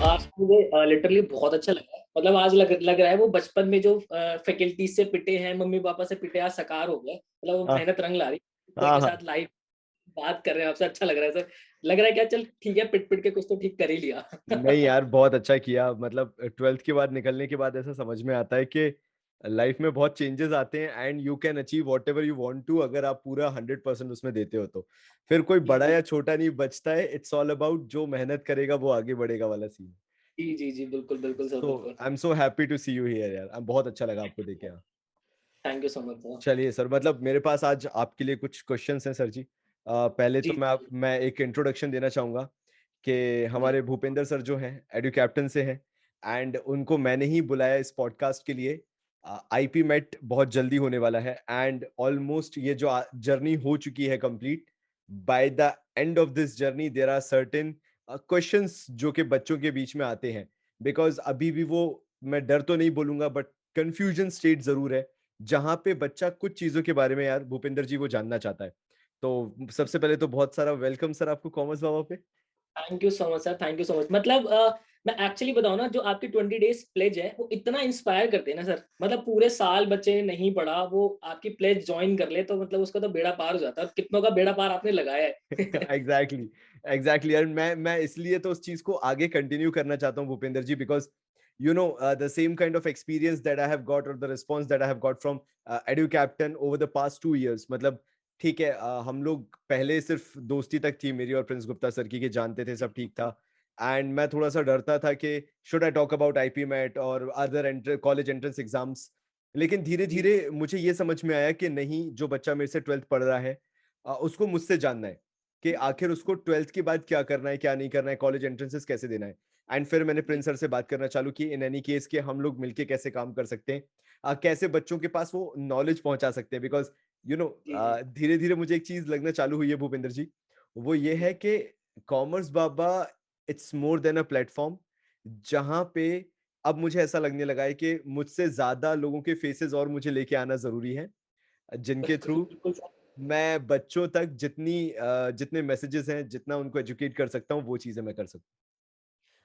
आज मुझे लिटरली बहुत अच्छा लगा है। मतलब आज लग रहा है वो बचपन में जो फैकल्टी से पिटे हैं, मम्मी पापा से पिटे, आज साकार हो गया। मतलब वो हाँ मेहनत रंग ला रही है। कोई हाँ के हाँ। साथ लाइव बात कर रहे हैं आपसे, अच्छा लग रहा है सर। लग रहा है क्या, चल ठीक है, पिट पिट के कुछ तो ठीक कर ही लिया। नहीं यार, बहुत अच्छा किया। मतलब 12th के बाद निकलने के बाद ऐसा समझ में आता है कि लाइफ में बहुत चेंजेस आते हैं and you can achieve whatever you want to, अगर आप पूरा 100% उसमें देते हो तो फिर कोई जी बड़ा जी या छोटा नहीं बचता है। इट्स ऑल अबाउट जो मेहनत करेगा वो आगे बढ़ेगा वाला सीन। जी जी जी, बिल्कुल बिल्कुल सर, सो बिल्कुल। I am so happy to see you here यार। बहुत अच्छा लगा आपको देखे यहाँ। Thank you so much sir. चलिए सर, मतलब मेरे पास आज आपके लिए कुछ क्वेश्चंस हैं सर जी। पहले तो जी मैं एक इंट्रोडक्शन देना चाहूंगा कि जी हमारे भूपेंद्र सर जो हैं एडु कैप्टन से हैं एंड उनको मैंने ही बुलाया इस पॉडकास्ट के लिए। आईपी मेट बहुत जल्दी होने वाला है एंड ऑलमोस्ट ये जो जर्नी हो चुकी है complete. By the end of this journey there are certain questions जो कि बच्चों के बीच में आते हैं, बिकॉज अभी भी वो, मैं डर तो नहीं बोलूंगा बट कंफ्यूजन स्टेट जरूर है, जहां पे बच्चा कुछ चीजों के बारे में यार भूपेंद्र जी वो जानना चाहता है। तो सबसे पहले तो बहुत सारा वेलकम सर आपको कॉमर्स बाबा पे। Thank you so much sir, thank you so much. मतलब मैं एक्चुअली बताऊं ना, जो आपकी 20 डेज प्लेज है वो इतना इंस्पायर करते हैं ना सर। मतलब पूरे साल बच्चे ने नहीं पढ़ा, वो आपकी प्लेज ज्वाइन कर ले तो मतलब उसका तो बेड़ा पार हो जाता है। और कितनों का बेड़ा पार आपने लगाया है। एग्जैक्टली एग्जैक्टली यार, मैं इसलिए तो उस चीज को आगे कंटिन्यू करना चाहता हूँ भूपेंद्र जी, because you know the same kind of experience that I have got or the response that I have got from edu captain over the past 2 years। मतलब ठीक है, हम लोग पहले सिर्फ दोस्ती तक थी मेरी और प्रिंस गुप्ता सर की, कि जानते थे सब ठीक था एंड मैं थोड़ा सा डरता था कि should I talk about IPMAT और अदर कॉलेज एंट्रेंस एग्जाम्स। लेकिन धीरे जी धीरे मुझे ये समझ में आया कि नहीं, जो बच्चा मेरे से 12th पढ़ रहा है उसको मुझसे जानना है कि आखिर उसको 12th के बाद क्या करना है, क्या नहीं करना है, कॉलेज एंट्रेंसेस कैसे देना है। एंड फिर मैंने जी प्रिंस सर से बात करना चालू की इन एनी केस के हम लोग मिलके कैसे काम कर सकते हैं, कैसे बच्चों के पास वो नॉलेज पहुंचा सकते हैं। बिकॉज यू नो जी जी धीरे धीरे मुझे एक चीज लगना चालू हुई है भूपेंद्र जी, वो ये जी है कि commerce Baba it's more than a platform, जहां पे अब मुझे ऐसा लगने लगा है कि मुझसे ज्यादा लोगों के फेसेस और मुझे लेके आना जरूरी है, जिनके बिल्कुल थ्रू बिल्कुल सर। मैं बच्चों तक जितने मैसेजेस हैं, जितना उनको एजुकेट कर सकता हूँ, वो चीजें मैं कर सकता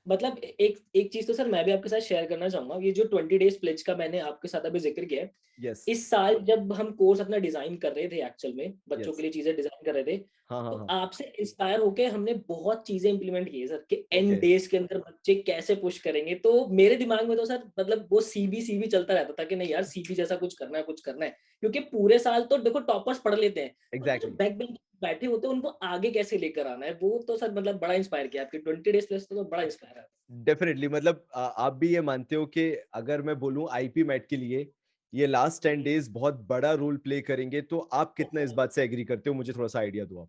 मतलब एक एक चीज तो सर मैं भी आपके साथ शेयर करना चाहूंगा। ये जो 20 डेज प्लेज का मैंने आपके साथ अभी जिक्र किया है, हूँ। यस इस साल जब हम कोर्स अपना डिजाइन कर रहे थे, एक्चुअल में बच्चों यस। के लिए चीजें डिजाइन कर रहे थे, हाँ हाँ तो हाँ। आपसे इंस्पायर होके हमने बहुत चीजें इंप्लीमेंट की है सर, कि एन ओके। डेज के अंदर बच्चे कैसे पुश करेंगे। तो मेरे दिमाग में तो सर मतलब वो सीबी चलता रहता था कि नहीं यार, सीबी जैसा कुछ करना है, कुछ करना है। क्योंकि पूरे साल तो देखो टॉपर्स पढ़ लेते हैं, पर वो जो एग्जैक्टली। बैक बेंच बैठे होते हैं उनको आगे कैसे लेकर आना है, वो तो सर मतलब बड़ा इंस्पायर किया आपके 20 डेज प्लस तो बड़ा इंस्पायर है। डेफिनेटली, मतलब आप भी ये मानते हो कि अगर मैं बोलूं आईपी मैट के लिए ये लास्ट 10 डेज बहुत बड़ा रोल प्ले करेंगे, तो आप कितना इस बात से एग्री करते हो? मुझे थोड़ा सा आइडिया दो आप।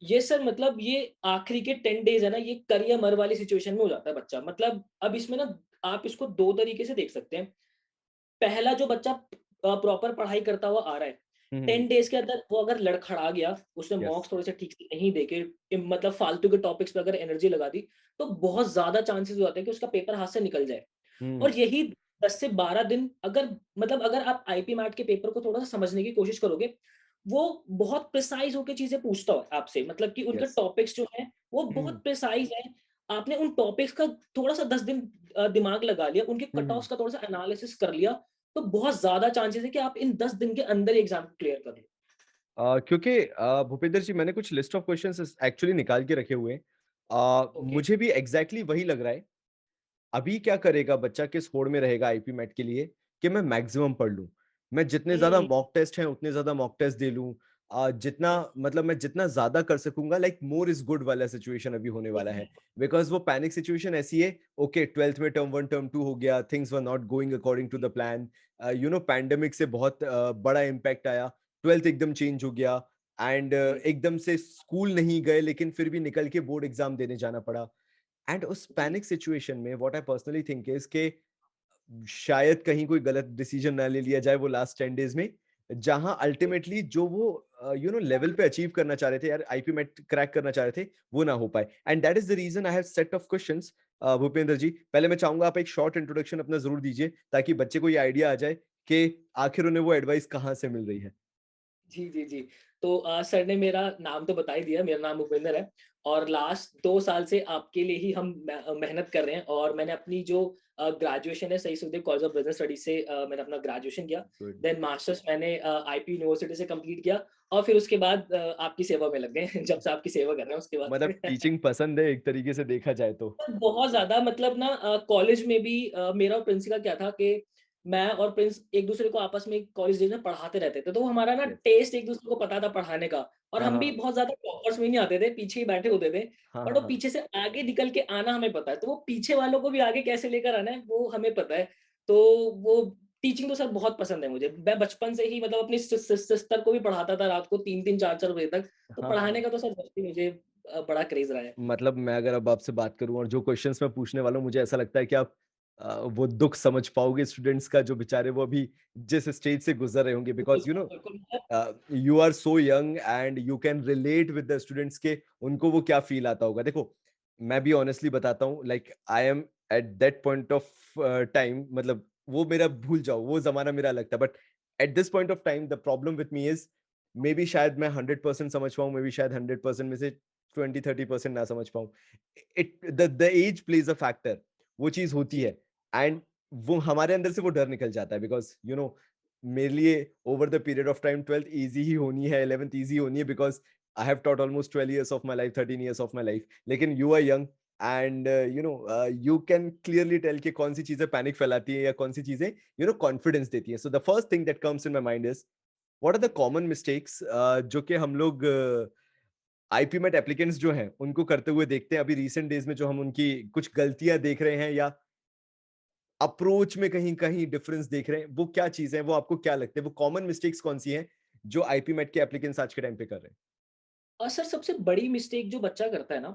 ये सर मतलब ये आखिरी के 10 डेज है ना, ये कर या मर वाली सिचुएशन में हो जाता है बच्चा। मतलब अब इसमें ना आप इसको दो तरीके से देख सकते हैं। पहला, जो बच्चा प्रॉपर पढ़ाई करता हुआ आ रहा है, 10 डेज के अंदर वो अगर लड़खड़ा गया, उसने यस। मॉक्स थोड़े से ठीक से नहीं देखे, मतलब फालतू के टॉपिक्स पे अगर एनर्जी लगा दी, तो बहुत ज्यादा चांसेस हो जाते हैं कि उसका पेपर हाथ से निकल जाए। हम्म। और यही 10 से 12 दिन, अगर मतलब अगर आप आईपी मैट के पेपर को थोड़ा सा समझने की कोशिश करोगे, वो बहुत प्रिसाइज होकर चीजें पूछता है आपसे। मतलब कि उनके यस। टॉपिक्स जो हैं वो बहुत प्रिसाइज है। आपने उन टॉपिक्स का थोड़ा सा 10 दिन दिमाग लगा लिया, उनके कट ऑफ्स का थोड़ा सा एनालिसिस कर लिया, तो बहुत ज्यादा चांसेस है कि आप इन 10 दिन के अंदर एग्जाम क्लियर कर लो। क्योंकि भूपेंद्र जी मैंने कुछ लिस्ट ऑफ क्वेश्चंस एक्चुअली निकाल के रखे हुए हैं। ओके। मुझे भी एग्जैक्टली वही लग रहा है। अभी क्या करेगा बच्चा, किस होड़ में रहेगा आईपी मैट के लिए, कि मैं मैक्सिमम पढ़ लूं, मैं जितने ज्यादा हम्म, मॉक टेस्ट हैं उतने ज्यादा मॉक टेस्ट दे लूं, जितना मतलब मैं जितना ज्यादा कर सकूंगा, लाइक मोर इज गुड वाला सिचुएशन अभी होने वाला है। बिकॉज वो पैनिक सिचुएशन ऐसी है, ओके 12th में टर्म 1 टर्म 2 हो गया, things were not going according to the plan, pandemic से बहुत बड़ा इम्पैक्ट आया, 12th एकदम चेंज हो गया एंड जी एकदम से स्कूल नहीं गए लेकिन फिर भी निकल के बोर्ड एग्जाम देने जाना पड़ा। एंड उस जी पैनिक सिचुएशन में what I personally think is के शायद कहीं कोई गलत डिसीजन ना ले लिया जाए वो लास्ट 10 डेज में, जहां अल्टीमेटली जो वो लेवल पे अचीव करना चाह रहे थे यार, आईपी मेट क्रैक करना चाह रहे थे, वो ना हो पाए। And that is the reason I have set of questions. Bhupendra ji, पहले मैं चाहूंगा आप एक शॉर्ट इंट्रोडक्शन अपना जरूर दीजिए, ताकि बच्चे को ये आइडिया आ जाए कि आखिर उन्हें वो एडवाइस कहाँ से मिल रही है। जी, जी, जी। तो सर ने मेरा नाम तो बता ही दिया, मेरा नाम भूपेंद्र है और लास्ट 2 साल से आपके लिए ही हम मेहनत कर रहे हैं और मैंने अपनी जो ग्रेजुएशन है सही Sukhdev college of business studies से मैंने अपना ग्रेजुएशन किया। गुड। देन मास्टर्स मैंने आईपी यूनिवर्सिटी से कंप्लीट किया और फिर उसके बाद आपकी सेवा में लग गए। जब से आपकी सेवा कर रहे हैं उसके मतलब बाद। टीचिंग पसंद है एक तरीके से देखा जाए तो। बहुत ज़्यादा मतलब ना कॉलेज में भी मेरा और प्रिंस का क्या था कि मैं और प्रिंस एक-दूसरे को आपस में कॉलेज डेज़ में पढ़ाते रहते थे। तो हमारा ना यस। टेस्ट एक-दूसरे को पता था पढ़ाने का और हाँ, हम भी हाँ। बहुत ज़्यादा टॉपर्स में नहीं आते थे, पीछे ही बैठे होते थे। हाँ, बट हाँ, वो हाँ। पीछे से आगे निकल के आना हमें पता है, तो वो पीछे वालों को भी आगे कैसे लेकर आना है, वो हमें पता है। तो वो टीचिंग तो सर बहुत पसंद है मुझे। मैं बचपन से ही मतलब अपनी सिस्टर को भी पढ़ाता था रात को 3-3 4-4 बजे तक। तो हाँ, हाँ। पढ़ाने का तो सर सच में मुझे बड़ा क्रेज़ रहा है। मतलब मैं अगर अब आपसे बात करूँ और जो क्वेश्चंस मैं पूछने वाला हूँ, मुझे ऐसा लगता है कि आप वो दुःख समझ पाओगे स्टूडेंट्स का, जो बेचारे वो अभी जिस स्टेज से गुज़र रहे होंगे, बिल्कुल बिकॉज़ सर, बिल्कुल मतलब you are so young and you can relate with the students के उनको वो क्या फ़ील आता होगा। देखो, मैं भी ऑनेस्टली बताता हूँ, like I am at that point of time, मतलब वो मेरा भूल जाओ, वो ज़माना मेरा अलग था। But at this point of time the problem with me is, may be शायद मैं 100% समझ पाऊँ, मे बी शायद 100% में से 20-30% ना समझ पाऊँ। It the age plays a factor, वो चीज़ होती जी। है एंड वो हमारे अंदर से वो डर निकल जाता है, बिकॉज़ मेरे लिए over the period of time 12th easy ही होनी है, 11th ईज़ी होनी है, because I have taught almost 12 years of my life, 13 years of my life. लेकिन you are young and you can clearly tell कि कौन सी चीज़ें पैनिक फैलाती है या कौन सी चीज़ें कॉन्फिडेंस देती है। So the first thing that comes in my mind is, what are the common mistakes जो कि हम लोग आईपीमेट एप्लीकेंट्स जो हैं उनको करते हुए देखते हैं अभी रिसेंट डेज में, जो हम उनकी कुछ गलतियां देख रहे हैं या अप्रोच में कहीं कहीं डिफरेंस देख रहे हैं, वो क्या चीजें हैं, वो आपको क्या लगता है, वो कॉमन मिस्टेक्स कौन सी हैं जो आईपीमेट के एप्लीकेंट्स आज के टाइम पे कर रहे हैं? और सर सबसे बड़ी मिस्टेक जो बच्चा करता है ना,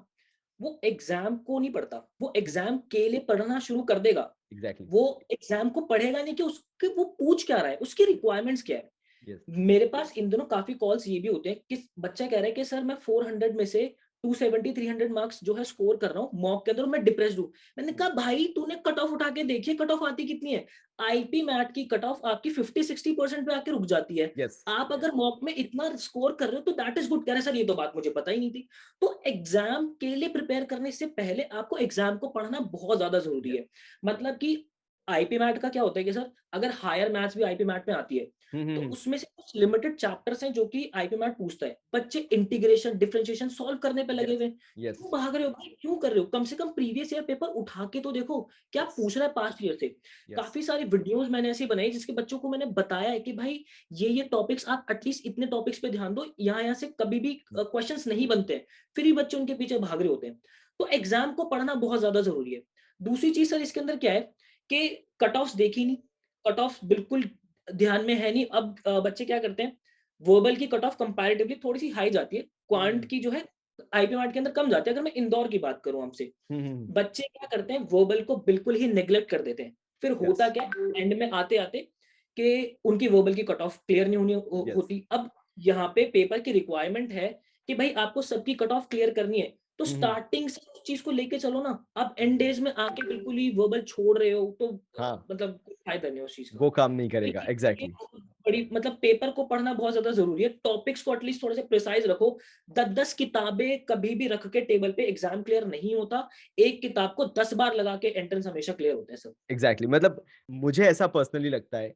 वो एग्ज़ाम को नहीं पढ़ता, वो एग्ज़ाम के लिए पढ़ना शुरू कर देगा। एग्जैक्टली। वो एग्ज़ाम को पढ़ेगा नहीं कि उसके वो पूछ क्या रहा है, उसकी रिक्वायरमेंट्स क्या है। यस। मेरे पास इन दिनों काफ़ी कॉल्स ये भी होते हैं कि बच्चा कह रहा है कि सर मैं 400 में से 270 300 मार्क्स जो है स्कोर कर रहा हूँ मॉक के अंदर और मैं डिप्रेस्ड हूँ। मैंने कहा भाई तूने कट ऑफ उठा के देखी है कट ऑफ आती कितनी है? आईपी मैट की कट ऑफ आपकी 50-60% पे आके रुक जाती है। यस। आप अगर मॉक में इतना स्कोर कर रहे हो तो दैट इज़ गुड। कह रहे हैं सर ये तो बात मुझे पता ही नहीं थी। तो एग्ज़ाम के लिए प्रिपेयर करने से पहले आपको एग्ज़ाम को पढ़ना बहुत ज़्यादा ज़रूरी यस। है। मतलब कि आईपी मैट का क्या होता है कि सर अगर हायर मैथ्स भी आईपी मैट में आती है तो हम्म। उसमें से कुछ लिमिटेड चैप्टर्स हैं जो कि आईपी मैट पूछता है। बच्चे इंटीग्रेशन, डिफरेंशिएशन सॉल्व करने पे लगे यस। हुए हैं। यस। क्यों भाग रहे हो भाई? क्यों कर रहे हो? कम से कम प्रीवियस ईयर पेपर उठा के तो देखो, क्या यस। पूछ रहा है पास्ट ईयर से। यस। काफ़ी सारी वीडियोज़ मैंने ऐसी बनाई जिसके बच्चों को मैंने बताया है कि भाई ये टॉपिक्स आप एटलीस्ट इतने टॉपिक्स पे ध्यान दो, यहाँ-यहाँ से कभी भी क्वेश्चंस नहीं बनते हैं। फिर भी बच्चे उनके पीछे भाग रहे होते हैं। तो एग्ज़ाम को पढ़ना बहुत ज़्यादा ज़रूरी है। दूसरी चीज़ सर इसके अंदर क्या है कि कट ऑफ्स देखी नहीं, कट ऑफ बिल्कुल ध्यान में है नहीं। अब बच्चे क्या करते हैं, वर्बल की कट ऑफ कंपैरेटिवली थोड़ी-सी हाई जाती है, क्वांट की जो है आईपी मार्ट के अंदर कम जाती है। अगर मैं इंदौर की बात करूँ आपसे, बच्चे क्या करते हैं वर्बल को बिल्कुल ही नेग्लेक्ट कर देते हैं। फिर यस। होता क्या है एंड में आते-आते कि उनकी वर्बल की कट ऑफ क्लियर नहीं यस। होती। अब यहाँ पे पेपर की रिक्वायरमेंट है कि भाई आपको सबकी कट ऑफ क्लियर करनी है। तो स्टार्टिंग से उस चीज़ को लेके चलो ना। आप एंड डेज़ में आके बिल्कुल ही वर्बल छोड़ रहे हो तो हाँ, मतलब कोई फ़ायदा नहीं है उस चीज़ का। वो काम नहीं तो करेगा, ये एग्जैक्टली। बहुत बड़ी मतलब पेपर को पढ़ना बहुत ज़्यादा ज़रूरी है। टॉपिक्स को एटलीस्ट थोड़े से प्रिसाइज़ रखो। 10-10 किताबें कभी भी रख के टेबल पे एग्ज़ाम क्लियर नहीं होता। एक किताब को 10 बार लगा के एंट्रेंस हमेशा क्लियर होता है सर। एग्जैक्टली, मतलब मुझे ऐसा पर्सनली लगता है,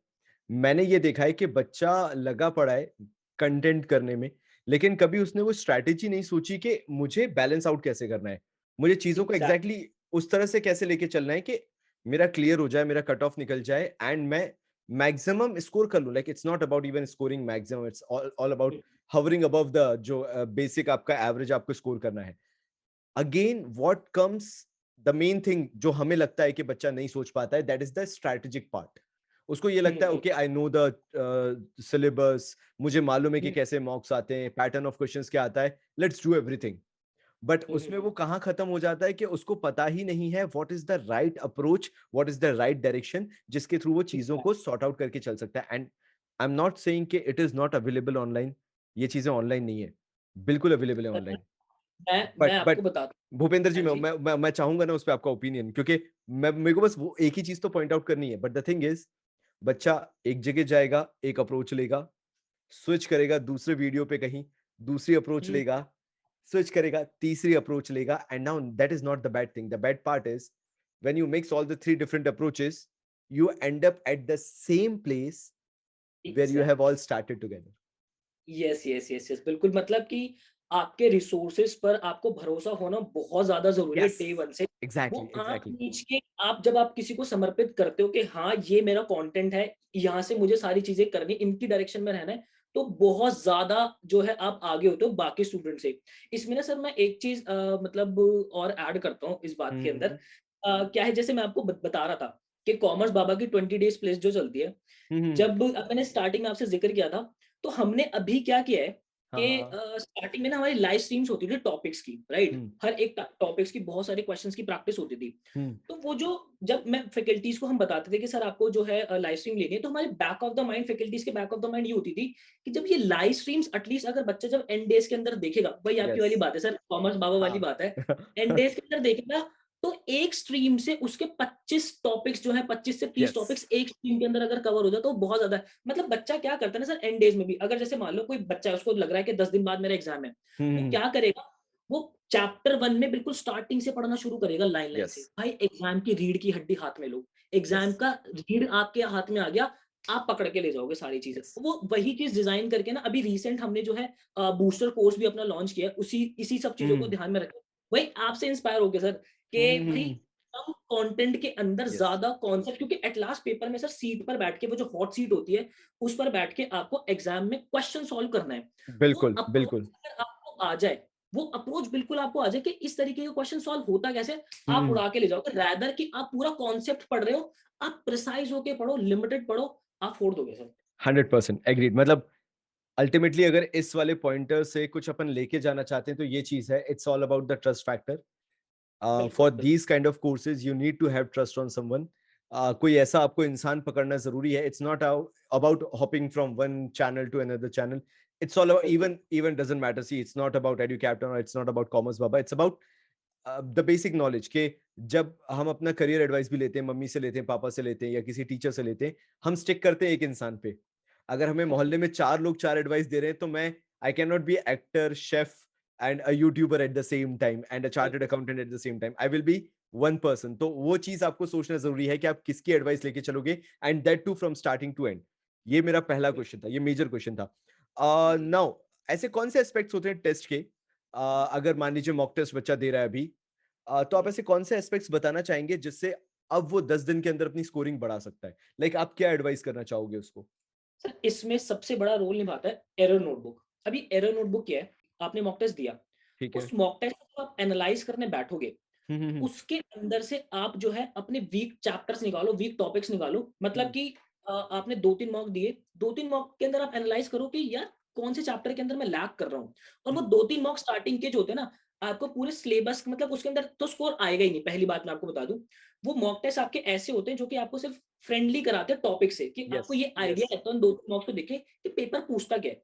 मैंने ये देखा है कि बच्चा लगा पड़ा है कंटेंट करने में, लेकिन कभी उसने वो स्ट्रैटेजी नहीं सोची कि मुझे बैलेंस आउट कैसे करना है, मुझे चीजों को एग्ज़ैक्ट एग्जैक्टली उस तरह से कैसे लेके चलना है कि मेरा क्लियर हो जाए, मेरा कट ऑफ निकल जाए एंड मैं मैक्सिमम स्कोर कर लूं। Like it's not about even scoring maximum, it's all about hovering above the जो बेसिक आपका एवरेज आपको स्कोर करना है। Again what comes, the main thing जो हमें लगता है कि बच्चा नहीं सोच पाता है, that is the strategic part. उसको ये हुँ, लगता है हुँ, okay I know the syllabus, मुझे मालूम है कि हुँ, कैसे मॉक्स आते हैं, पैटर्न ऑफ क्वेश्चंस क्या आता है, लेट्स डू एवरीथिंग। बट हुँ, उसमें हुँ, वो कहाँ खत्म हो जाता है कि उसको पता ही नहीं है what is the right approach, what is the right direction जिसके थ्रू वो चीजों को एग्ज़ैक्ट सॉर्ट आउट करके चल सकता है। And I am not saying कि it is not available online, ये चीजें ऑनलाइन नहीं है, बिल्कुल अवेलेबल है सर ऑनलाइन। मैं बट आपको बताता भूपेंद्र हूँ। जी, हाँ जी। मैं चाहूंगा ना उस पे आपका ओपिनियन, क्योंकि मैं मेरे को बस वो एक ही चीज तो पॉइंट आउट करनी है। बट द थिंग इज, बच्चा एक जगह जाएगा, एक अप्रोच लेगा, स्विच करेगा दूसरे वीडियो पे कहीं, दूसरी अप्रोच हुँ, लेगा, स्विच करेगा, तीसरी अप्रोच लेगा, and now that is not the bad thing. The bad part is when you mix all the three different approaches, you end up at the same place where you have all exactly. started together. Yes, बिल्कुल मतलब कि आपके resources पर आपको भरोसा होना बहुत ज़्यादा ज़रूरी है Yes, डे 1 से। वो exactly, आँख exactly. मीच के आप जब आप किसी को समर्पित करते हो कि हाँ, ये मेरा कंटेंट है, यहाँ से मुझे सारी चीज़ें करनी, इनकी डायरेक्शन में रहना है, तो बहुत ज़्यादा जो है आप आगे होते हो बाकी स्टूडेंट से। इसमें ना सर मैं एक चीज़ मतलब और ऐड करता हूँ इस बात के अंदर। हम्म क्या है जैसे मैं आपको बता रहा था कि कॉमर्स बाबा की 20 डेज़ प्लेस जो चलती है, हम्म जब अब मैंने स्टार्टिंग में आपसे ज़िक्र किया था, तो हमने अभी क्या किया है हाँ कि हाँ स्टार्टिंग में ना हमारी लाइव स्ट्रीम्स होती थी टॉपिक्स की, राइट? हम्म हर एक टॉपिक्स की बहुत सारे क्वेश्चंस की प्रैक्टिस होती थी। हम्म तो वो जो जब मैं फैकल्टीज़ को हम बताते थे कि सर आपको जो है लाइव स्ट्रीम लेनी है, तो हमारे back of the mind faculties के बैक ऑफ द माइंड ये होती थी कि जब ये लाइव स्ट्रीम्स एटलीस्ट अगर बच्चा जब एंड डेज़ के अंदर देखेगा, वही आपकी वाली यस बात है सर, कॉमर्स बाबा वाली हाँ बात है। एंड डेज़ के अंदर देखेगा तो एक स्ट्रीम से उसके 25 टॉपिक्स जो है 25 से 30 यस टॉपिक्स एक स्ट्रीम के अंदर अगर कवर हो जाए तो बहुत ज़्यादा है। मतलब बच्चा क्या करता है ना सर एंड डेज़ में भी अगर जैसे मान लो कोई बच्चा है उसको लग रहा है कि 10 दिन बाद मेरा एग्ज़ाम है, वो हम्म क्या करेगा? वो चैप्टर 1 में बिल्कुल स्टार्टिंग से पढ़ना शुरू करेगा लाइन-लाइन यस से। भाई एग्ज़ाम की रीढ़ की हड्डी हाथ में लो, यस एग्ज़ाम का रीढ़ आपके हाथ में आ गया, आप पकड़ के ले जाओगे सारी चीज़ें। यस वो वही चीज़ डिज़ाइन करके ना अभी रिसेंट हमने जो है बूस्टर कोर्स भी अपना लॉन्च किया है, उसी इसी सब चीज़ों को हम्म ध्यान में रखें। वही आपसे इंस्पायर हो के सर कि भाई हम्म कम कंटेंट के अंदर यस ज़्यादा कॉन्सेप्ट क्योंकि एट लास्ट पेपर में सर सीट पर बैठ के वो जो हॉट सीट होती है, उस पर बैठ के आपको एग्ज़ाम में क्वेश्चन सॉल्व करना है। वो बिल्कुल अप्रोच बिल्कुल अगर आपको आ जाए, वो अप्रोच बिल्कुल आपको आ जाए कि इस तरीके का क्वेश्चन सॉल्व होता कैसे, आप हम्म उड़ा के ले जाओगे रादर कि आप पूरा कॉन्सेप्ट पढ़ रहे हो, आप प्रिसाइज़ होके पढ़ो, लिमिटेड पढ़ो, आप फोड़ दोगे सर। 100% एग्रीड। मतलब अल्टीमेटली अगर इस वाले पॉइंटर से कुछ अपन लेके जाना चाहते हैं तो ये चीज है, it's all about the trust factor. बिल्कुल, फॉर बिल्कुल। These kind of courses you need to have trust on someone. कोई ऐसा आपको इंसान पकड़ना जरूरी है। It's not about hopping from one channel to another channel. It's all about, बिल्कुल, even doesn't matter, see, it's not about educaptain or it's not about commerce baba, it's about the basic knowledge के जब हम अपना career advice भी लेते हैं, mummy से लेते हैं, पापा से लेते हैं या किसी टीचर से लेते हैं, हम स्टिक करते हैं एक इंसान पे। अगर हमें मोहल्ले में चार लोग चार एडवाइस दे रहे हैं तो मैं I can not be actor, chef and a YouTuber at the same time and a chartered बिल्कुल, accountant at the same time. I will be one person. तो वो चीज आपको सोचना जरूरी है कि आप किसकी एडवाइस लेके चलोगे, and that too from starting to end. ये मेरा पहला क्वेश्चन था, ये मेजर क्वेश्चन था। बिल्कुल। नाउ ऐसे कौन से एस्पेक्ट्स होते हैं टेस्ट के, अगर मान लीजिए मॉक टेस्ट बच्चा दे रहा है अभी, तो आप हुँ। ऐसे कौन से एस्पेक्ट्स बताना चाहेंगे जिससे अब वो 10 दिन के अंदर अपनी स्कोरिंग बढ़ा सकता है? लाइक आप क्या एडवाइस करना चाहोगे उसको? सर इसमें सबसे बड़ा रोल निभाता है एरर नोटबुक। अभी एरर नोटबुक क्या है? आपने मॉक टेस्ट दिया, ठीक है। उस मॉक टेस्ट को आप एनालाइज़ करने बैठोगे, हुँ। उसके अंदर से आप जो है अपने वीक चैप्टर्स निकालो, वीक टॉपिक्स निकालो। मतलब हुँ, कि आपने 2-3 मॉक दिए, 2-3 मॉक के अंदर आप एनालाइज़ करो कि यार कौन से चैप्टर के अंदर मैं लैग कर रहा हूँ। और वो हुँ, 2-3 मॉक स्टार्टिंग के जो होते हैं ना, आपको पूरे सिलेबस मतलब उसके अंदर तो स्कोर आएगा ही नहीं, पहली बात मैं आपको बता दूँ। वो मॉक टेस्ट आपके ऐसे होते हैं जो कि आपको सिर्फ फ्रेंडली कराते हैं टॉपिक से कि यस, आपको ये यस। आइडिया रहता है उन 2-3 मॉक्स को देख के कि पेपर पूछता क्या है।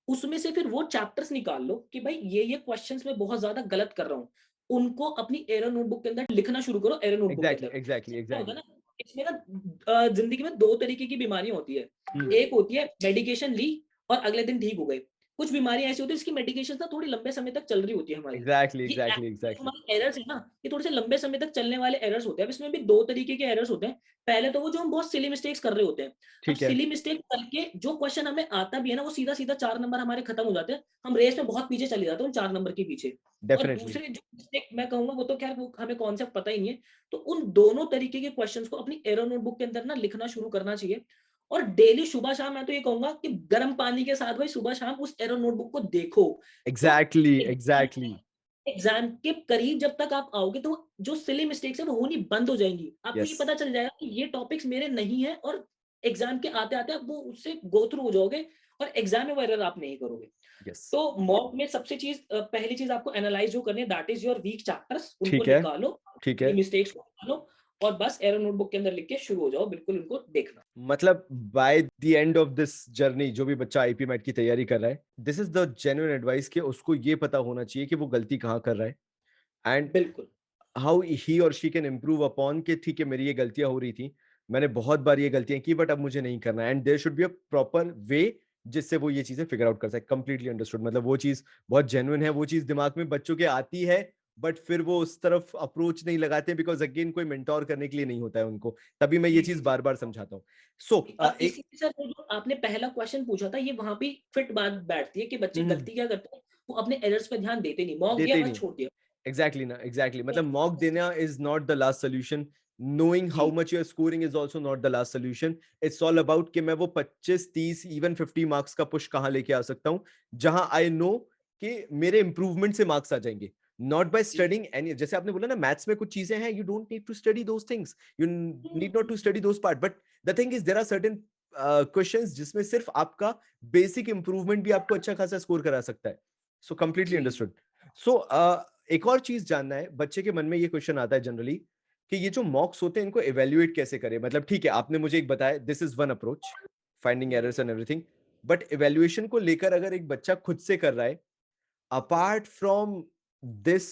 उसमें से फिर वो चैप्टर्स निकाल लो कि भाई ये क्वेश्चंस मैं बहुत ज़्यादा गलत कर रहा हूँ। उनको अपनी एरर नोटबुक के अंदर लिखना शुरू करो एरर नोटबुक के एग्ज़ैक्टली, अंदर। एग्ज़ैक्टली, क्या होता है एग्ज़ैक्टली। ना, इसमें ना ज़िंदगी में 2 तरीके की बीमारियाँ होती है। हुँ, एक होती है मेडिकेशन ली और अगले दिन ठीक हो गए। कुछ बीमारियाँ ऐसी होती है जिसकी मेडिकेशन ना थोड़ी लंबे समय तक चल रही होती है हमारी। एग्ज़ैक्टली, ये एग्ज़ैक्टली, एक्चुअली एग्ज़ैक्टली। हमारे एरर्स है ना, ये थोड़े से लंबे समय तक चलने वाले एरर्स होते हैं। अब इसमें भी 2 तरीके के एरर्स होते हैं। पहले तो वो जो हम बहुत सिली मिस्टेक्स कर रहे होते हैं। अब ठीक है, सिली मिस्टेक करके जो क्वेश्चन हमें आता भी है ना, वो सीधा-सीधा 4 नंबर हमारे खत्म हो जाते हैं। हम रेस में बहुत पीछे चले जाते हैं उन 4 नंबर के पीछे। और डेफिनिटली। दूसरे जो मिस्टेक मैं कहूँगा वो तो ख़ैर वो हमें कॉन्सेप्ट पता ही नहीं है। तो उन दोनों तरीके के क्वेश्चंस को अपनी एरर नोटबुक के अंदर ना लिखना शुरू करना चाहिए। और डेली सुबह-शाम मैं तो ये कहूँगा कि गर्म पानी के साथ भाई सुबह-शाम उस एरर नोटबुक को देखो। तो एग्ज़ैक्टली, एग्ज़ाम एग्ज़ैक्टली। एग्ज़ाम के करीब जब तक आप आओगे तो जो सिली मिस्टेक्स है वो होनी बंद हो जाएँगी। आपको ये यस, पता चल जाएगा कि ये टॉपिक्स मेरे नहीं हैं और एग्ज़ाम के आते-आते आप वो उससे गो थ्रू हो जाओगे और एग्ज़ाम में वो एरर आप नहीं करोगे। यस। तो मॉक में सबसे पहली चीज़ आपको एनालाइज़ जो करनी है that is your weak chapters उनको ठीक है, निकालो, ठीक ये है। मिस्टेक्स को निकालो और बस एरर नोटबुक के अंदर लिख के शुरू हो जाओ बिल्कुल उनको देखना। मतलब bye the end of this journey जो भी बच्चा आईपी मैट की तैयारी कर रहा है, this is the genuine advice कि उसको ये पता होना चाहिए कि वो गलती कहाँ कर रहा है, एंड बिल्कुल, हाउ ही और शी कैन इम्प्रूव अपॉन कि ठीक है मेरी ये गलतियां हो रही थी, मैंने बहुत बार ये गलतियां की, बट अब मुझे नहीं करना, and there should be a proper way जिससे वो ये चीजें फिगर आउट कर सके। कंप्लीटली अंडरस्टूड, मतलब वो चीज बहुत जेन्युइन है, वो चीज दिमाग में बच्चों के आती है, बट फिर वो उस तरफ अप्रोच नहीं लगाते, बिकॉज अगेन कोई मेंटोर करने के लिए नहीं होता है उनको, तभी मैं ये जी, चीज जी, जी। बार बार समझाता हूँ। सो अब एक इसी के साथ वो जो आपने पहला क्वेश्चन पूछा था, ये वहाँ पे फिट बात बैठती है कि बच्चे हम्म, गलती क्या करते हैं, वो अपने एरर्स पे ध्यान देते नहीं, मॉक देते दिया ही बस नहीं। छोड़ दिया। एग्जैक्टली ना, एग्जैक्टली, मतलब नहीं, मॉक देना is not the last solution. knowing how जी, much you are scoring is also not the last solution. It's all about कि मैं वो 25 30 इवन 50 मार्क्स का पुश कहाँ लेके आ सकता हूँ, जहां आई नो कि मेरे इंप्रूवमेंट से मार्क्स आ जाएंगे, नॉट बाय जी। Studying any. जैसे आपने बोला ना, मैथ्स में कुछ चीजें हैं, you don't need to study those things, you need not to study those part, but the thing is there are certain questions जिसमें सिर्फ आपका बेसिक इंप्रूवमेंट भी आपको अच्छा खासा स्कोर करा सकता है। सो कंप्लीटली जी, अंडरस्टूड। सो एक और चीज जानना है, बच्चे के मन में ये क्वेश्चन आता है जनरली कि ये जो मॉक्स होते हैं इनको इवेल्युएट कैसे करें। मतलब ठीक है, आपने मुझे एक बताया, this is one approach, finding G. Errors and everything, but evaluation को लेकर अगर एक बच्चा खुद से कर रहा है, apart from this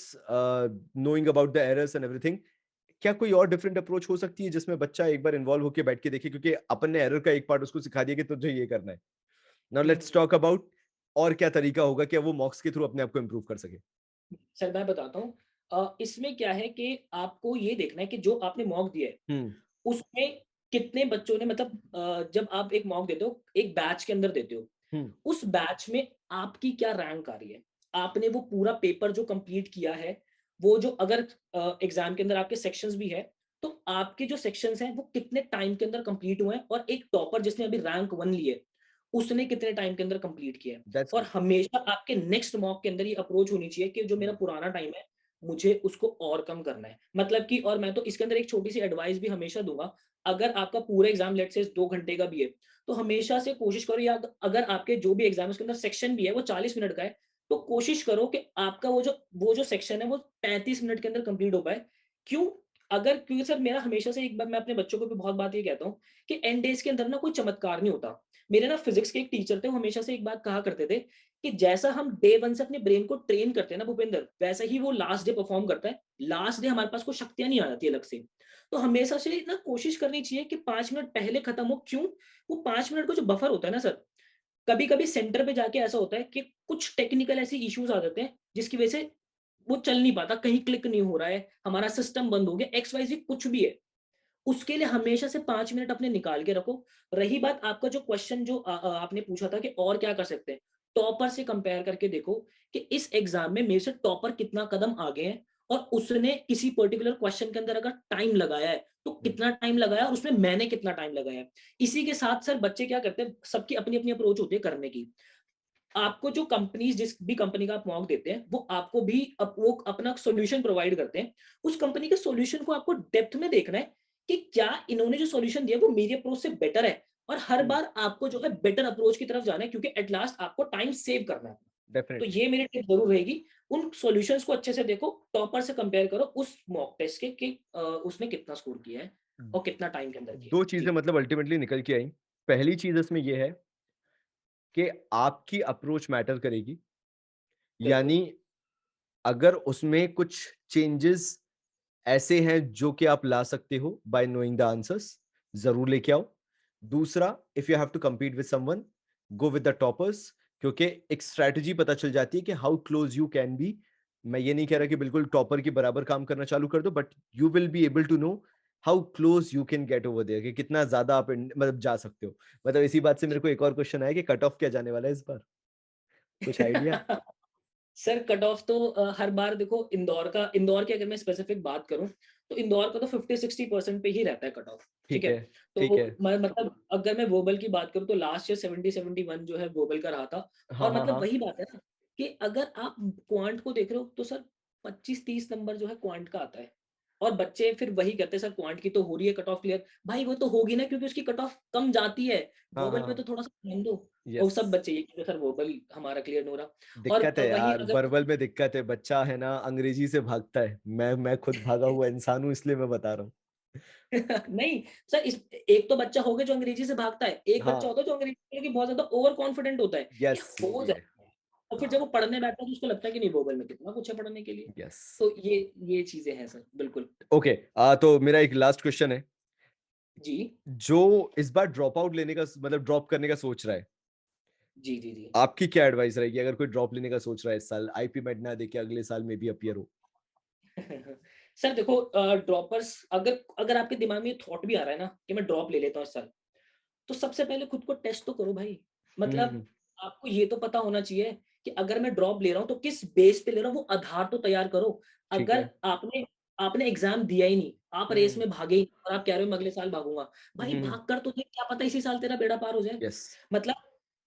knowing about the errors and everything, क्या कोई और डिफरेंट अप्रोच हो सकती है जिसमें बच्चा एक बार इन्वॉल्व होकर बैठ के देखे, क्योंकि अपन ने एरर का एक पार्ट उसको सिखा दिया कि तुझे ये करना है। Now hmm, let's talk about और क्या तरीका होगा कि वो मॉक्स के थ्रू अपने आप को इम्प्रूव कर सके। सर मैं बताता हूँ। इसमें क्या है कि आपको ये देखना है कि जो आपने मॉक दिया है, हम्म, उसमें कितने बच्चों ने मतलब जब आप एक मॉक देते हो, एक बैच के अंदर देते हो, हम्म, उस बैच में आपकी क्या रैंक आ रही है? आपने वो पूरा पेपर जो कंप्लीट किया है, वो जो अगर एग्ज़ाम के अंदर आपके सेक्शंस भी है, तो आपके जो सेक्शंस हैं, वो कितने टाइम के अंदर कंप्लीट हुए हैं और एक टॉपर जिसने अभी रैंक 1 ली है, उसने कितने टाइम के अंदर कंप्लीट किया है? दैट्स और गुड। हमेशा आपके नेक्स्ट मॉक के अंदर ये अप्रोच होनी चाहिए कि जो मेरा पुराना टाइम है, मुझे उसको और कम करना है। मतलब कि और मैं तो इसके अंदर एक छोटी-सी एडवाइस भी हमेशा दूँगा, अगर आपका पूरा एग्ज़ाम लेट्स से 2 घंटे का भी है, तो हमेशा से कोशिश करो या अगर आपके जो भी एग्ज़ाम है उसके अंदर सेक्शन भी है वो 40 मिनट का है, तो कोशिश करो कि आपका वो जो सेक्शन है वो 35 मिनट के अंदर कंप्लीट हो पाए। क्यों? क्योंकि सर मेरा हमेशा से एक बार मैं अपने बच्चों को भी बहुत बात ये कहता हूँ कि एंड डेज़ के अंदर ना कोई चमत्कार नहीं होता। मेरे ना फिज़िक्स के एक टीचर थे, वो हमेशा से एक बात कहा करते थे कि जैसा हम डे 1 से अपने ब्रेन को ट्रेन करते हैं ना भूपेंद्र, वैसा ही वो लास्ट डे परफ़ॉर्म करता है। लास्ट डे हमारे पास कोई शक्तियाँ नहीं आ जाती अलग से। तो हमेशा से ना कोशिश करनी चाहिए कि 5 मिनट पहले खत्म हो। क्यों? वो 5 मिनट का जो बफर होता है ना सर, कभी-कभी सेंटर पे जाके ऐसा होता है कि कुछ टेक्निकल ऐसे इश्यूज़ आ जाते हैं, जिसकी वजह से वो चल नहीं पाता, कहीं क्लिक नहीं हो रहा है, हमारा सिस्टम बंद हो गया, एक्स, वाई, ज़ेड कुछ भी है। उसके लिए हमेशा से 5 मिनट अपने निकाल के रखो। रही बात आपका जो क्वेश्चन जो आपने पूछा था कि और क्या कर सकते हैं? टॉपर से कंपेयर करके देखो कि इस एग्ज़ाम में मेरे से टॉपर कितना कदम आगे है और उसने किसी पर्टिकुलर क्वेश्चन के अंदर अगर टाइम लगाया है, तो कितना टाइम लगाया और उसमें मैंने कितना टाइम लगाया है। इसी के साथ सर बच्चे क्या करते हैं, सबकी अपनी-अपनी अप्रोच होती है करने की। आपको जो कंपनीज़ जिस भी कंपनी का आप मॉक देते हैं, वो आपको भी वो अपना सॉल्यूशन प्रोवाइड करते हैं। उस कंपनी के सॉल्यूशन को आपको डेप्थ में देखना है कि क्या इन्होंने जो सॉल्यूशन दिया है, वो मेरी अप्रोच से बेटर है और हर बार आपको जो है बेटर अप्रोच की तरफ जाना है क्योंकि एट लास्ट आपको टाइम सेव करना है। तो डेफिनेटली। ये मेरी टिप ज़रूर रहेगी। उन सॉल्यूशंस को अच्छे से देखो, टॉपर से कंपेयर करो उस मॉक टेस्ट के कि उसने कितना स्कोर किया है और कितना टाइम के अंदर किया है। दो चीजें जी, मतलब अल्टीमेटली निकल के आई। पहली चीज इसमें यह है कि आपकी अप्रोच मैटर करेगी, बिल्कुल। यानी अगर उसमें कुछ चेंजेस ऐसे हैं जो कि आप ला सकते हो बाय नोइंग द आंसर्स, जरूर लेके आओ। दूसरा, if you have to compete with someone, go with the toppers, क्योंकि एक स्ट्रैटेजी पता चल जाती है कि how close you can be. मैं ये नहीं कह रहा कि बिल्कुल टॉपर के बराबर काम करना चालू कर दो, but you will be able to know how close you can get over there, कि कितना ज्यादा आप मतलब जा सकते हो। मतलब इसी बात से मेरे को एक और क्वेश्चन आया कि कट ऑफ क्या जाने वाला है इस बार, कुछ आइडिया? सर कट ऑफ तो हर बार देखो इंदौर की अगर मैं स्पेसिफिक बात करूँ, तो इंदौर का तो 50-60% पे ही रहता है कट ऑफ, ठीक ठीक है? है, ठीक है। तो मैं मतलब अगर मैं वोबल की बात करूँ तो लास्ट ईयर 70-71 जो है वोबल का रहा था हाँ, और हाँ, मतलब हाँ। वही बात है ना कि अगर आप क्वांट को देख रहे हो तो सर 25-30 नंबर जो है क्वांट का आता है और बच्चे फिर वही कहते हैं सर क्वांट की तो हो रही है कट ऑफ क्लियर। भाई वो तो होगी ना क्योंकि उसकी कट ऑफ कम जाती है, हाँ, वोबल हाँ, पे तो हाँ। थोड़ा-सा ध्यान दो। और यस। सब बच्चे ये कहते हैं सर वोबल हमारा क्लियर नहीं हो रहा और दिक्कत है वही यार, अगर वर्बल में दिक्कत है, बच्चा है ना अंग्रेजी से भागता है। मैं खुद भागा हुआ इंसान हूँ, इसलिए मैं बता रहा हूँ। नहीं सर इस एक तो बच्चा होगा जो अंग्रेजी से भागता है, एक बच्चा हाँ। होता है जो अंग्रेजी को लेके बहुत ज़्यादा ओवर कॉन्फिडेंट होता है कि यस, हो ये। जाएगा और फिर जब वो पढ़ने बैठता है तो उसको लगता है कि नहीं वोबल में कितना कुछ है पढ़ने के लिए। यस। तो ये चीज़ें हैं सर, बिल्कुल। ओके, तो मेरा एक लास्ट क्वेश्चन है। जी, जो इस बार ड्रॉप आउट लेने का मतलब ड्रॉप करने का सोच रहा है, जी, जी, जी। आपकी क्या एडवाइस रहेगी अगर कोई ड्रॉप लेने का सोच रहा है इस साल, आईपी मेट ना देके अगले साल में भी अपीयर हो? सर देखो, ड्रॉपर्स, अगर अगर आपके दिमाग में ये थॉट भी आ रहा है ना कि मैं ड्रॉप ले लेता हूँ इस साल, तो सबसे पहले खुद को टेस्ट तो करो भाई। हुँ, मतलब हुँ, आपको ये तो पता होना चाहिए कि अगर मैं ड्रॉप ले रहा हूँ तो किस बेस पे ले रहा हूँ, वो आधार तो तैयार करो। ठीक अगर है। आपने आपने एग्ज़ाम दिया ही नहीं, आप रेस हुँ, में भागे ही और आप कह रहे हो मैं अगले साल भागूँगा। भाई हुँ, भाग कर तो देख, क्या पता इसी साल तेरा बेड़ा पार हो जाए। यस, मतलब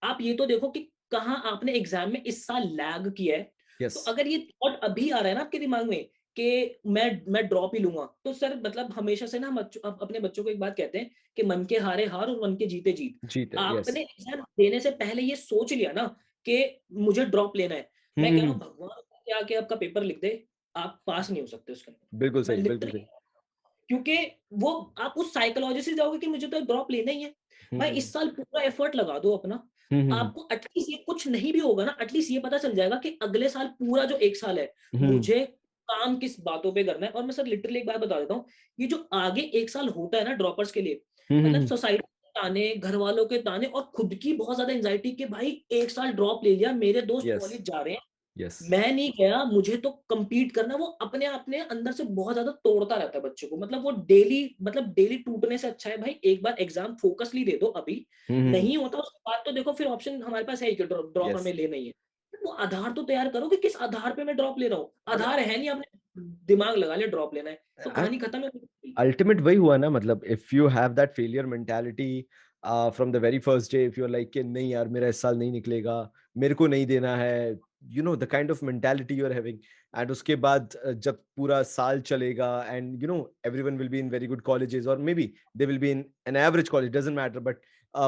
आप ये तो देखो कि कहाँ आपने एग्ज़ाम में इस साल लैग किया है। यस। तो अगर ये थॉट अभी आ रहा है ना आपके दिमाग में कि मैं ड्रॉप ही लूँगा, तो सर मतलब हमेशा से ना हम अपने बच्चों को एक बात कहते हैं कि मन के हारे हार और मन के जीते जीत। जीत है, यस। आपने एग्ज़ाम देने से पहले ये सोच लिया ना कि मुझे ड्रॉप लेना है। हुँ, मैं हुँ, कह रहा हुँ। हूँ भगवान के आके आपका पेपर लिख दे, आप पास नहीं हो सकते उसके अंदर। बिल्कुल मैं सही, बिल्कुल लिटरली, सही। क्योंकि वो आप उस साइकोलॉजी से जाओगे कि मुझे तो ड्रॉप लेना ही है। हुँ, भाई हुँ। इस साल पूरा एफर्ट लगा दो अपना। हुँ, हुँ, हुँ। आपको एटलीस्ट ये कुछ नहीं भी होगा ना, एटलीस्ट ये पता चल जाएगा कि अगले साल पूरा जो 1 साल है, हुँ, मुझे काम किस बातों पे करना है। और मैं सर लिटरली एक बात बता देता हूँ, ये जो आगे 1 साल होता है ना ड्रॉपर्स के लिए, हुँ, हुँ, मतलब हुँ। सोसाइटी के ताने, घरवालों के ताने और खुद की बहुत ज़्यादा एंग्ज़ायटी कि भाई 1 साल ड्रॉप ले लिया, मेरे दोस्त यस, कॉलेज जा रहे हैं, यस। मैं नहीं गया, मुझे तो कम्पीट करना है। वो अपने अंदर से बहुत ज़्यादा तोड़ता रहता है बच्चों को। मतलब वो डेली टूटने से अच्छा है भाई एक बार एग्ज़ाम फ़ोकसली दे दो अभी, हुँ, हुँ, हुँ। नहीं होता उसके बाद तो देखो फिर ऑप्शन हमारे पास है ही कि ड्रॉप यस। हमें लेना ही है। वो आधार तो तैयार करो कि किस आधार पे मैं ड्रॉप ले रहा हूँ। मतलब आधार है नहीं, आपने दिमाग लगा लिया ड्रॉप लेना है, तो एंड कहानी खत्म है फिर। अल्टीमेट वही हुआ ना, मतलब if you have that failure mentality from the very first day, if you are like कि नहीं यार मेरा इस साल नहीं निकलेगा, मेरे को नहीं देना है, you know the kind of mentality you are having, and उसके बाद जब पूरा साल चलेगा and you know everyone will be in very good colleges और maybe they will be in an average college, doesn't matter, but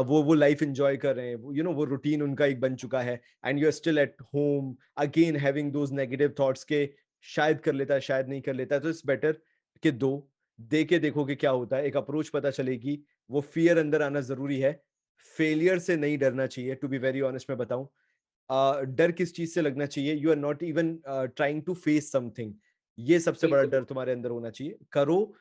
वो life enjoy कर रहे हैं, यू नो वो रूटीन उनका एक बन चुका है, and you are still at home again having those negative thoughts के शायद कर लेता है, शायद नहीं कर लेता है, तो इट्स बेटर कि दो दे के देखो कि क्या होता है, एक अप्रोच पता चलेगी, वो फियर अंदर आना ज़रूरी है। फेलियर से नहीं डरना चाहिए, टू बी वेरी ऑनेस्ट मैं बताऊँ। डर किस चीज़ से लगना चाहिए? You are not even trying to face something, ये सबसे बड़ा बिल्कुल, डर तुम्हारे अंदर होना चाहिए। करो,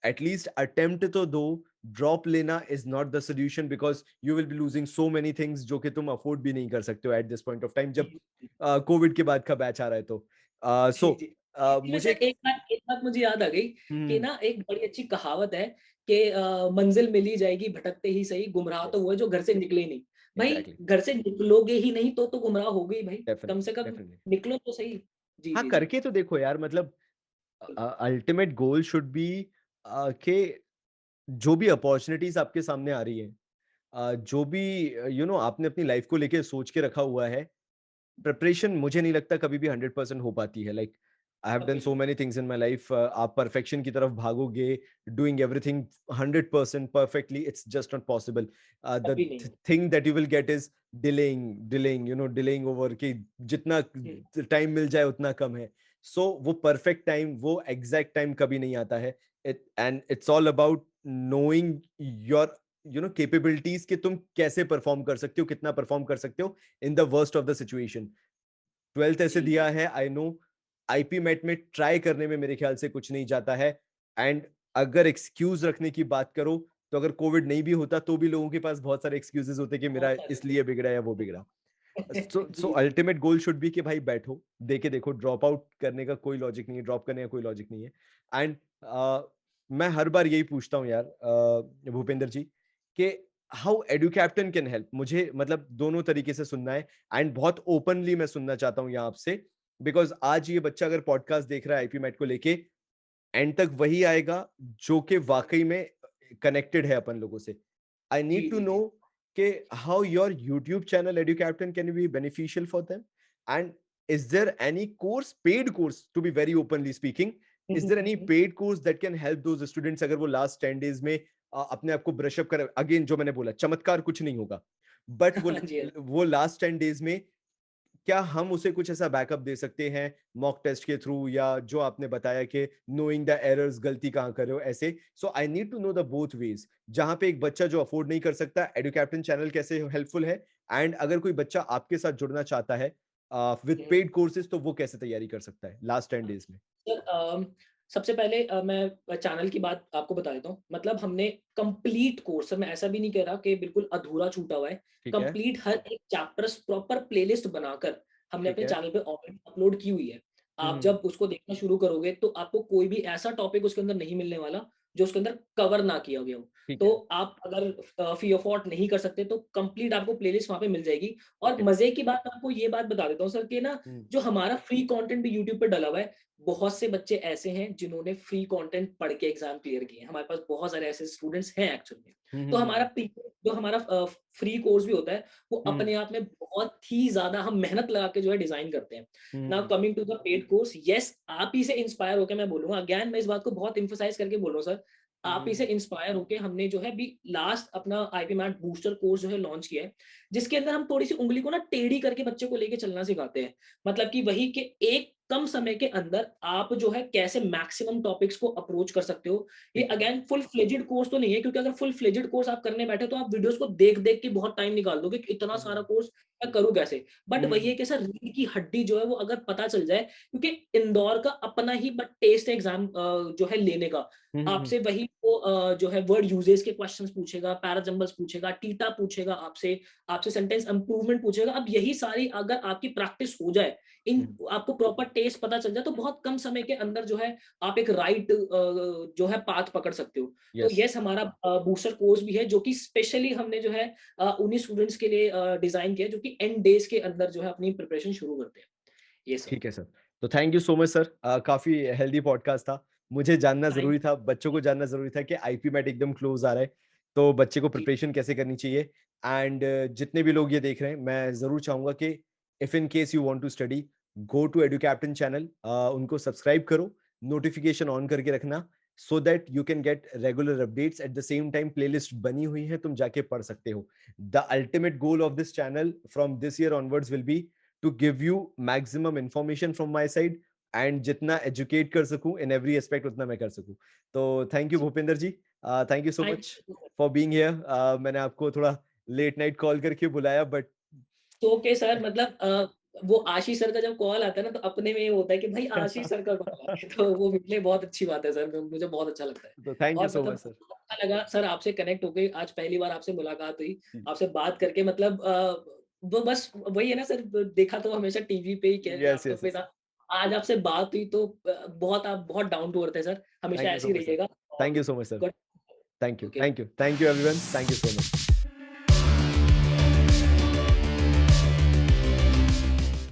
एटलीस्ट अटेम्प्ट तो दो। ड्रॉप लेना is not the solution because you will be losing so many things जो कि तुम अफोर्ड भी नहीं कर सकते हो at this point of time, जब जी, जी। कोविड के बाद का बैच आ रहा है तो। जी, जी। इसी में मुझे सर एक एक बात मुझे याद आ गई कि हुँ, ना एक बड़ी अच्छी कहावत है कि मंज़िल मिल ही जाएगी भटकते ही सही, गुमराह तो यस, वो है जो घर से निकले ही नहीं। भाई एग्ज़ैक्टली, घर से निकलोगे ही नहीं तो गुमराह होगे ही भाई, कम से डेफिनिटली, कम डेफिनिटली। निकलो तो सही। जी, हाँ, जी, जी। करके तो देखो यार, मतलब बिल्कुल। अल्टीमेट गोल शुड बी कि जो भी अपॉर्चुनिटीज़ आपके सामने आ रही हैं, जो भी यू नो आपने अपनी लाइफ को लेके सोच के रखा हुआ है, प्रिपरेशन मुझे नहीं लगता कभी भी 100% हो पाती है। लाइक आई हैव डन कभी सो नहीं, many things in my life, आप परफेक्शन की तरफ भागोगे, doing everything 100% perfectly, it's just not possible. The कभी नहीं। Thing that you will get is delaying, you know delaying over कि जितना हुँ, टाइम मिल जाए उतना कम है। सो वो परफेक्ट टाइम, वो एग्जैक्ट टाइम कभी नहीं आता है। It and it's all about knowing your you know capabilities कि तुम कैसे परफॉर्म कर सकते हो, कितना परफॉर्म कर सकते हो in the worst of the situation. 12th ऐसे जी, जी। दिया है, आई नो। आईपी मेट में ट्राई करने में मेरे ख्याल से कुछ नहीं जाता है। एंड अगर एक्सक्यूज रखने की बात करो, तो अगर कोविड नहीं भी होता तो भी लोगों के पास बहुत सारे एक्सक्यूजेस होते कि मेरा बहुत सारे इसलिए बिगड़ा या वो बिगड़ा। सो जी, जी। अल्टीमेट गोल शुड बी कि भाई बैठो, देके देखो, ड्रॉप आउट करने का कोई लॉजिक नहीं है, ड्रॉप करने का कोई लॉजिक नहीं है। एंड मैं हर बार यही पूछता हूँ यार, भूपेंद्र जी, कि how edu Captain can help, मुझे मतलब दोनों तरीके से सुनना है, एंड बहुत ओपनली मैं सुनना चाहता हूँ यहाँ आपसे, बिकॉज आज ये बच्चा अगर पॉडकास्ट देख रहा है आईपी मैट को लेके, एंड तक वही आएगा जो कि वाकई में कनेक्टेड है अपन लोगों से। आई जी, नीड टू जी, नो जी। कि how your YouTube channel Edu Captain can be beneficial for them, and is there any course, paid course, to be very openly speaking, hmm, is hmm, there hmm, any hmm. Paid course that can help those students, अगर वो last 10 days में अपने आप को brush-up कर, again जो मैंने बोला चमत्कार कुछ नहीं होगा, बट हाँ जी, हाँ। वो लास्ट 10 डेज में क्या हम उसे कुछ ऐसा बैकअप दे सकते हैं मॉक टेस्ट के थ्रू, या जो आपने बताया कि नोइंग द एरर्स, गलती कहाँ कर रहे हो ऐसे। So I need to know the both ways, जहां पे एक बच्चा जो अफोर्ड नहीं कर सकता, एडु कैप्टन चैनल कैसे हेल्पफुल है, एंड अगर कोई बच्चा आपके साथ जुड़ना चाहता है with hmm, hmm. Paid courses, तो वो कैसे तैयारी कर सकता है लास्ट 10 डेज में? सर सबसे पहले मैं चैनल की बात आपको बता देता हूँ। मतलब हमने कंप्लीट कोर्स, मैं ऐसा भी नहीं कह रहा कि बिल्कुल अधूरा छूटा हुआ है। ठीक है, कंप्लीट हर एक चैप्टर्स प्रॉपर प्लेलिस्ट बनाकर हमने ठीक अपने है। चैनल पे ऑलरेडी अपलोड की हुई है। आप हुँ, जब उसको देखना शुरू करोगे तो आपको कोई भी ऐसा टॉपिक उसके अंदर नहीं मिलने वाला जो उसके अंदर कवर ना किया गया हो। ठीक तो है, आप अगर फी अफोर्ड नहीं कर सकते तो कंप्लीट आपको प्लेलिस्ट वहाँ पे मिल जाएगी। ठीक और है। मज़े की बात मैं आपको ये बात बता देता हूँ सर कि ना हुँ, जो हमारा फ्री कंटेंट भी यूट्यूब पे डला हुआ है, बहुत से बच्चे ऐसे हैं जिन्होंने फ्री कंटेंट पढ़ के एग्ज़ाम क्लियर किए हैं। हमारे पास बहुत सारे ऐसे स्टूडेंट्स हैं एक्चुअल में। हुँ, तो हुँ, हमारा हुँ, जो हमारा फ्री कोर्स भी होता है, वो हुँ, अपने आप में बहुत ही ज़्यादा हम मेहनत लगा के जो है डिज़ाइन करते हैं। Hmm, now hmm, coming to the paid course, yes आप ही से इंस्पायर होके मैं बोलूँगा, अगेन मैं इस बात को बहुत एम्फसाइज़ करके बोल रहा हूँ सर, हुँ, आप हुँ, ही से हुँ। इंस्पायर होके हमने जो है अभी लास्ट अपना आईपी मैट बूस्टर कोर्स जो है लॉन्च किया है, जिसके अंदर हम थोड़ी-सी उँगली को ना टेढ़ी करके बच्चे को लेके चलना सिखाते हैं। मतलब कि वही कि एक कम समय के अंदर आप जो है कैसे मैक्सिमम टॉपिक्स को अप्रोच कर सकते हो। ये ठीक है। अगेन फुल फ्लेजेड कोर्स तो नहीं है, क्योंकि अगर फुल फ्लेजेड कोर्स आप करने बैठे तो आप वीडियोस को देख-देख के बहुत टाइम निकाल दोगे कि इतना हुँ, सारा हुँ, कोर्स मैं करूँ कैसे? हुँ, बट हुँ, वही हुँ, है कि सर रीढ़ की हड्डी जो है वो अगर पता चल जाए, क्योंकि इंदौर का अपना ही बट टेस्ट है एग्जाम जो है लेने का। हुँ, हुँ, हुँ। आपसे वही वो जो है वर्ड यूजेस के क्वेश्चंस पूछेगा, पैराजंबल्स पूछेगा, टीटा पूछेगा आपसे, आपसे सेंटेंस इंप्रूवमेंट पूछेगा। अब यही सारी अगर आपकी प्रैक्टिस हो जाए, इन हुँ, आपको प्रॉपर टेस्ट पता चल जाए, तो बहुत कम समय के अंदर जो है आप एक राइट जो है पाथ पकड़ सकते हो। तो यस, येस हमारा बूस्टर कोर्स भी है जो कि स्पेशली हमने जो है उन्हीं स्टूडेंट्स के लिए डिजाइन किया है जो कि एंड डेज के अंदर जो है अपनी प्रिपरेशन शुरू करते हैं। ये सब। ठीक है सर। तो thank you so much sir. काफ़ी हेल्दी पॉडकास्ट था। मुझे जानना थैंक ज़रूरी था, बच्चों को जानना ज़रूरी था कि आईपी मैट एकदम क्लोज़ आ रहा है, तो बच्चे को जी। प्रिपरेशन कैसे करनी चाहिए। एंड जितने भी लोग ये देख रहे हैं, मैं ज़रूर चाहूँगा कि if in case you want to study, go to Educaptain channel, उनको सब्सक्राइब करो, नोटिफ़िकेशन ऑन करके रखना, so that you can get regular updates. At the same time playlist बनी हुई है, तुम जाके पढ़ सकते हो। The ultimate goal of this channel from this year onwards will be to give you maximum information from my side, and जितना educate कर सकूं इन एवरी एस्पेक्ट उतना मैं कर सकूं। तो thank you Bhupendra ji, thank you so thank much you. For being here. मैंने आपको थोड़ा लेट नाइट कॉल करके बुलाया, बट तो ओके सर, मतलब वो आशीष सर का जब कॉल आता है ना तो अपने में ये होता है कि भाई आशीष सर का कॉल आ गया, तो वो मेरे लिए बहुत अच्छी बात है सर, मुझे बहुत अच्छा लगता है। तो थैंक यू और सो मतलब मच सर। अच्छा लगा सर आपसे कनेक्ट होके, आज पहली बार आपसे मुलाकात हुई, जी, आपसे बात करके मतलब वो बस वही है ना सर, देखा तो हमेशा टीवी पे ही, यस लैपटॉप यस पे यस। था। आज आपसे बात हुई तो बहुत आप बहुत डाउन टू अर्थ है सर, हमेशा थैंक यू ऐसे सो ही मच सर। रहिएगा। थैंक और you so much sir. Good. Thank you, okay. Thank you, thank you everyone, thank you so much.